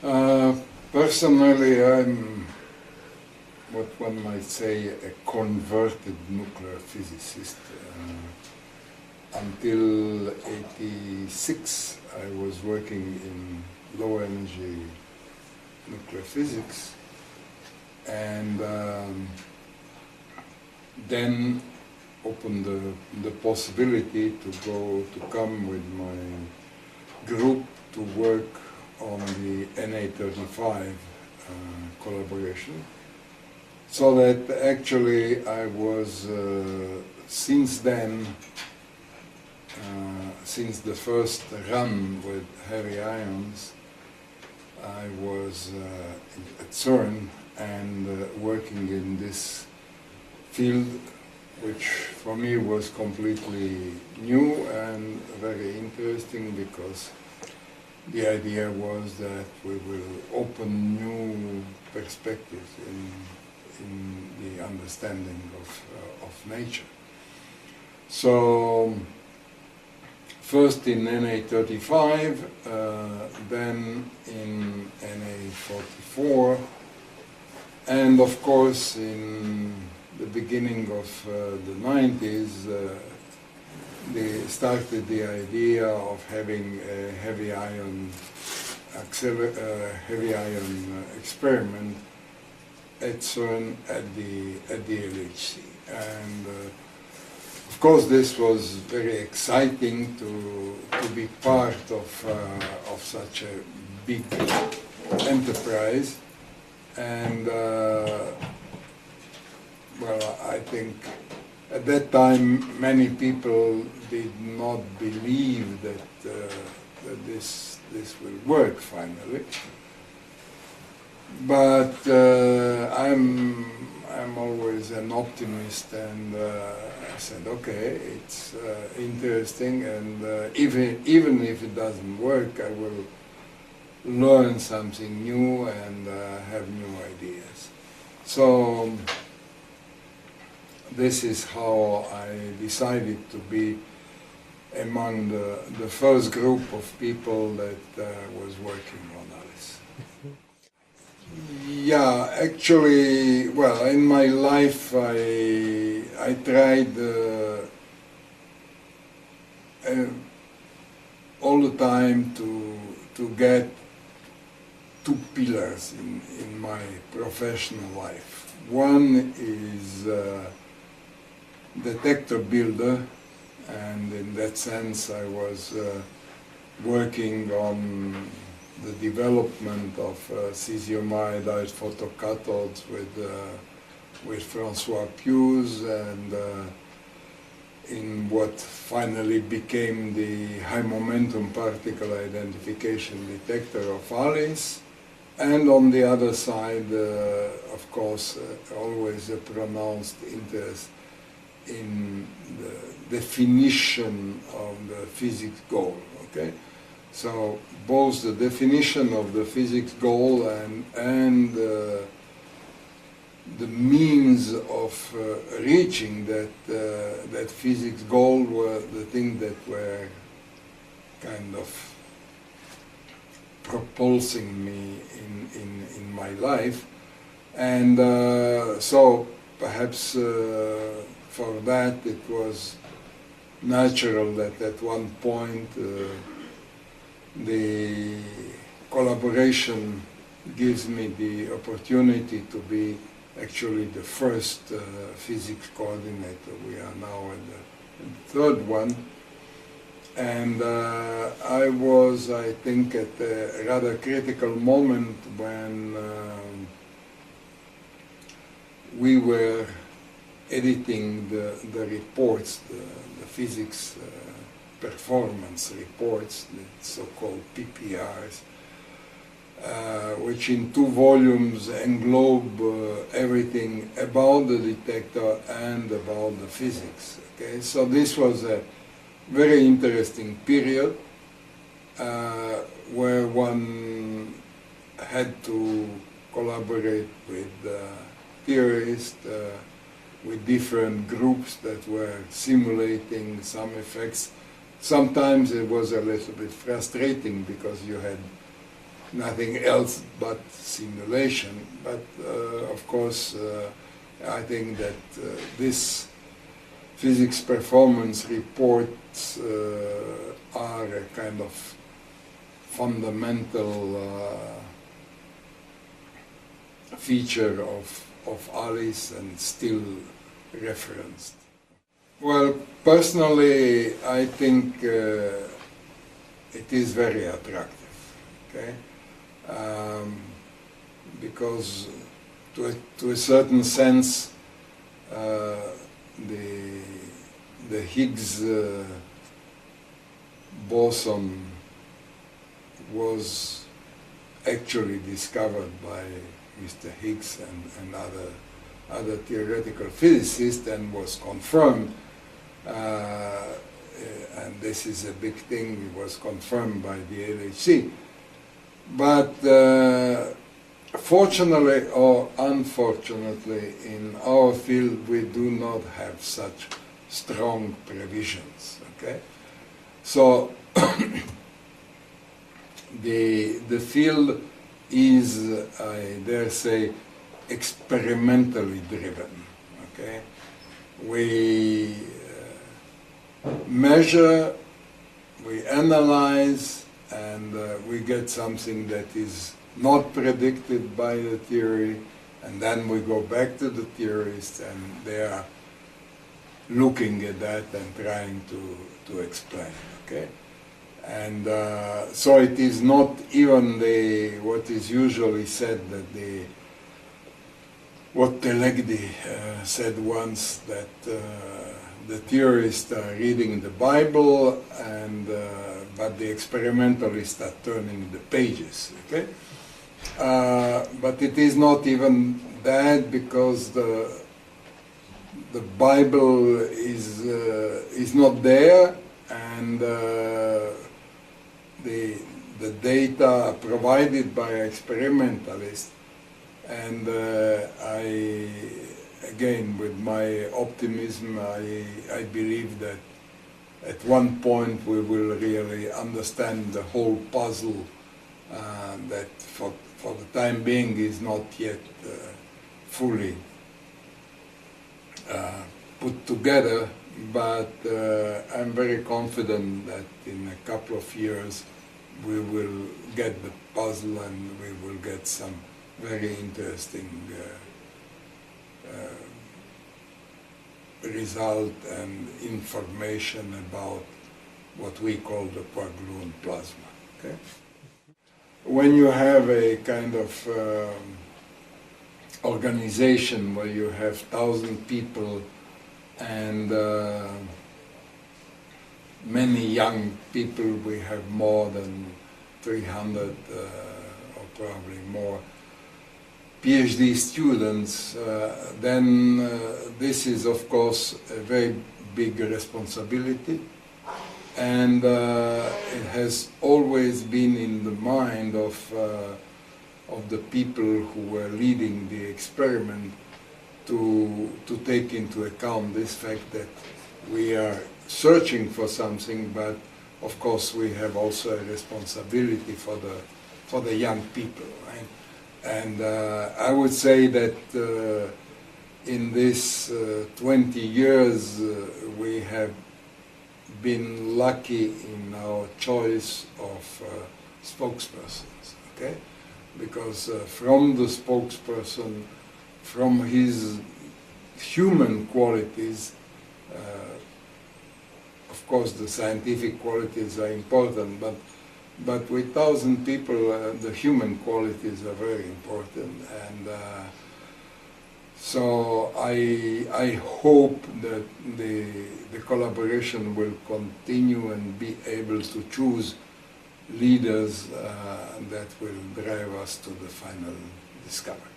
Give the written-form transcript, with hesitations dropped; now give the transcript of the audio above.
Personally, I'm what one might say a converted nuclear physicist. Until '86, I was working in low energy nuclear physics, and then opened the possibility to come with my group to work on the Na-35 collaboration. So that actually I was, since then, since the first run with heavy ions, I was at CERN and working in this field, which for me was completely new and very interesting, because the idea was that we will open new perspectives in the understanding of nature. So first in Na-35, then in Na-44, and of course in the beginning of the 90s, they started the idea of having a heavy ion experiment at CERN at the LHC, and of course this was very exciting to be part of such a big enterprise, and well, I think at that time many people did not believe that this will work finally. But I'm always an optimist, and I said, okay, it's interesting, and even if it doesn't work, I will learn something new and have new ideas. So this is how I decided to be among the first group of people that was working on Alice. Yeah, actually, well, in my life I tried all the time to get two pillars in my professional life. One is detector builder, and in that sense I was working on the development of cesium iodide photocathodes with Francois Pius, and in what finally became the high momentum particle identification detector of ALICE. And on the other side, of course, always a pronounced interest in the definition of the physics goal, okay? So both the definition of the physics goal and the means of reaching that physics goal were the things that were kind of propulsing me in my life. And so perhaps for that it was natural that at one point the collaboration gives me the opportunity to be actually the first physics coordinator. We are now at the third one. And I was, I think, at a rather critical moment when we were editing the reports, the physics performance reports, the so-called PPRs, which in 2 volumes englobe everything about the detector and about the physics. Okay, so this was a very interesting period where one had to collaborate with theorists, with different groups that were simulating some effects. Sometimes it was a little bit frustrating because you had nothing else but simulation. But of course, I think that this physics performance reports are a kind of fundamental feature of ALICE and still referenced. Well, personally, I think it is very attractive, okay? Because to a certain sense, the Higgs boson was actually discovered by Mr. Higgs and other theoretical physicists and was confirmed. And this is a big thing, it was confirmed by the LHC. But fortunately or unfortunately, in our field we do not have such strong previsions, okay? So the field is, I dare say, experimentally driven, okay? We measure, we analyze, and we get something that is not predicted by the theory, and then we go back to the theorists and they are looking at that and trying to explain, okay? And so it is not even what is usually said, that what Telegdi said once, that the theorists are reading the Bible, and but the experimentalists are turning the pages, okay? But it is not even that, because the Bible is not there, and the data are provided by experimentalists, and again, with my optimism, I believe that at one point we will really understand the whole puzzle that for the time being is not yet fully put together, but I'm very confident that in a couple of years we will get the puzzle and we will get some very interesting result and information about what we call the quark-gluon plasma. Okay? When you have a kind of organization where you have 1,000 people and many young people, we have more than 300 or probably more PhD students, then this is of course a very big responsibility, and it has always been in the mind of the people who were leading the experiment to take into account this fact that we are searching for something, but of course we have also a responsibility for the young people, right? And I would say that in this 20 years we have been lucky in our choice of spokespersons, okay? Because from the spokesperson, from his human qualities, of course the scientific qualities are important, but with 1,000 people, the human qualities are very important, and so I hope that the collaboration will continue and be able to choose leaders that will drive us to the final discovery.